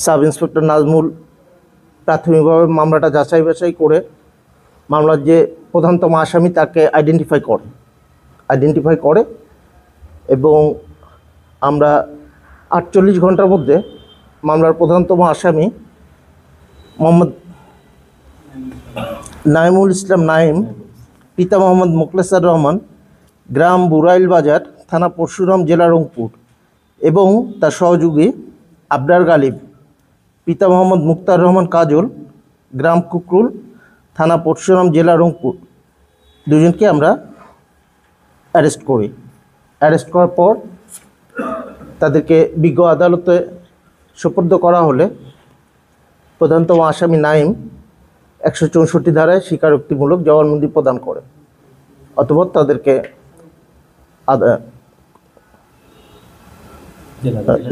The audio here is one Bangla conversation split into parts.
সাব ইন্সপেক্টর নাজমুল প্রাথমিকভাবে মামলাটা যাচাই বাছাই করে মামলার যে প্রধানতম আসামি তাকে আইডেন্টিফাই করে এবং আমরা 48 ঘন্টার মধ্যে মামলার প্রধানতম আসামি মোহাম্মদ নাইমুল ইসলাম নাইম, পিতা মোহাম্মদ মোখলেছার রহমান, গ্রাম বুরাইল বাজার, থানা পরশুরাম, জেলা রংপুর, এবং তার সহযোগী আবরার গালিব, পিতা মোহাম্মদ মুক্তার রহমান কাজল, গ্রাম কুকরুল, থানা পরশুরাম, জেলা রংপুর, দুজনকে আমরা অ্যারেস্ট করি। অ্যারেস্ট করার পর তাদেরকে বিজ্ঞ আদালতে সোপর্দ করা হলে প্রধানতম আসামি নাইম 164 ধারায় স্বীকারোক্তিমূলক জবানবন্দি প্রদান করে, অতঃপর তাদেরকে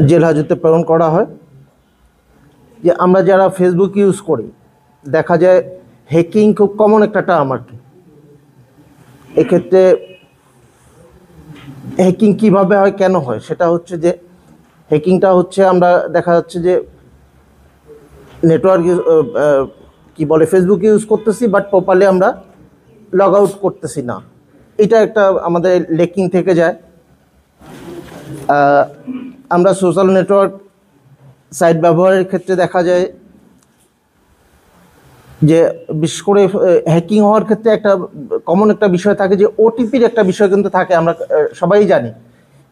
জেল হাজতে প্রেরণ করা হয়। যে আমরা যারা ফেসবুক ইউজ করি, দেখা যায় হ্যাকিং খুব কমন একটা টার্ম আর কি। এক্ষেত্রে হ্যাকিং কীভাবে হয়, কেন হয়, সেটা হচ্ছে যে হ্যাকিংটা হচ্ছে আমরা দেখা যাচ্ছে যে নেটওয়ার্ক কি বলে ফেসবুক ইউজ করতেছি, বাট প্রপারলি আমরা লগ আউট করতেছি না। এটা একটা আমাদের লেকিং থেকে যায়। আমরা সোশ্যাল নেটওয়ার্ক সাইট ব্যবহারের ক্ষেত্রে দেখা যায় যে বিশেষ করে হ্যাকিং হওয়ার ক্ষেত্রে একটা কমন একটা বিষয় থাকে যে ওটিপির একটা বিষয় কিন্তু থাকে, আমরা সবাই জানি।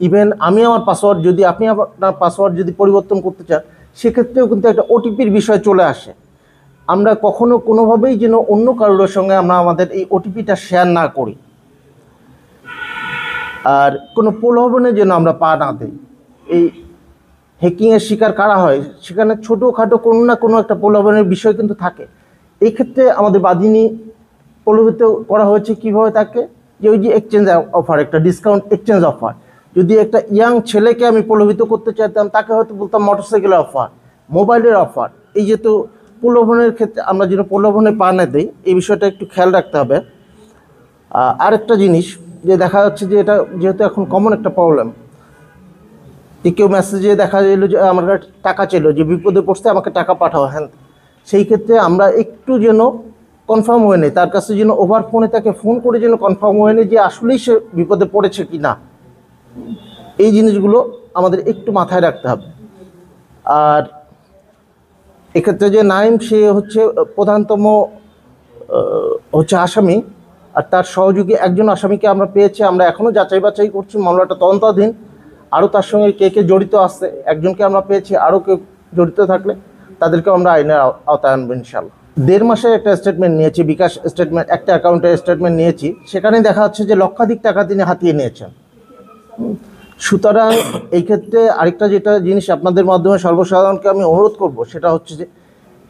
ইভেন আমি আমার পাসওয়ার্ড যদি আপনি আপনার পাসওয়ার্ড যদি পরিবর্তন করতে চান, সেক্ষেত্রেও কিন্তু একটা ওটিপির বিষয় চলে আসে। আমরা কখনো কোনোভাবেই যেন অন্য কারোর সঙ্গে আমরা আমাদের এই ওটিপিটা শেয়ার না করি, আর কোনো প্রলোভনে যেন আমরা পা না দিই। এই হ্যাকিংয়ের শিকার কারা হয়, সেখানে ছোটোখাটো কোনো না কোনো একটা প্রলোভনের বিষয় কিন্তু থাকে। এই ক্ষেত্রে আমাদের বাদিনী প্রলোভিত করা হয়েছে কীভাবে তাকে, যে ওই যে এক্সচেঞ্জ অফার, একটা ডিসকাউন্ট এক্সচেঞ্জ অফার। যদি একটা ইয়াং ছেলেকে আমি প্রলোভিত করতে চাইতাম, তাকে হয়তো বলতাম মোটরসাইকেলের অফার, মোবাইলের অফার। এই যেহেতু প্রলোভনের ক্ষেত্রে আমরা যেন প্রলোভনে পা না দিই, এই বিষয়টা একটু খেয়াল রাখতে হবে। আরেকটা জিনিস যে দেখা যাচ্ছে যে এটা যেহেতু এখন কমন একটা প্রবলেম, যে কেউ মেসেজে দেখা গেল যে আমার কাছে টাকা ছিল, যে বিপদে পড়ছে আমাকে টাকা পাঠাও, হ্যাঁ, সেই ক্ষেত্রে আমরা একটু যেন কনফার্ম হয়ে নেই, তার কাছে যেন ওভার ফোনে তাকে ফোন করে যেন কনফার্ম হয়ে নেই যে আসলেই সে বিপদে পড়েছে কি না। এই জিনিসগুলো আমাদের একটু মাথায় রাখতে হবে। আর এক্ষেত্রে যে নাইম, সে হচ্ছে প্রধানতম আসামি, আর তার সহযোগী একজন আসামিকে আমরা পেয়েছি। আমরা এখনও যাচাই বাছাই করছি, মামলাটা তদন্তাধীন। আরও তার সঙ্গে কে কে জড়িত আছে, একজনকে আমরা পেয়েছি, আরও কেউ জড়িত থাকলে তাদেরকেও আমরা আইনের আওতায় আনবো ইনশাল্লাহ। 1.5 মাসের একটা স্টেটমেন্ট নিয়েছি, বিকাশ স্টেটমেন্ট, একটা অ্যাকাউন্টের স্টেটমেন্ট নিয়েছি। সেখানে দেখা যাচ্ছে যে লক্ষাধিক টাকা তিনি হাতিয়ে নিয়েছেন। সুতরাং এই ক্ষেত্রে আরেকটা যেটা জিনিস আপনাদের মাধ্যমে সর্বসাধারণকে আমি অনুরোধ করব, সেটা হচ্ছে যে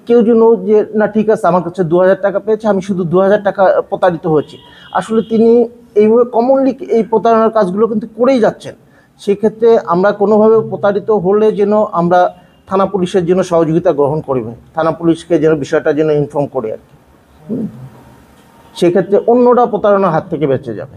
কেউ যেন যে না ঠিক আছে আমার কাছে 2000 টাকা পেয়েছে, আমি শুধু 2000 টাকা প্রতারিত হয়েছি। আসলে তিনি এইভাবে কমনলি এই প্রতারণার কাজগুলো কিন্তু করেই যাচ্ছেন। সেক্ষেত্রে আমরা কোনোভাবে প্রতারিত হলে যেন আমরা থানা পুলিশের জন্য সহযোগিতা গ্রহণ করিবে, থানা পুলিশকে যেন বিষয়টা যেন ইনফর্ম করি আর কি। সেক্ষেত্রে অন্যরা প্রতারণার হাত থেকে বেঁচে যাবে।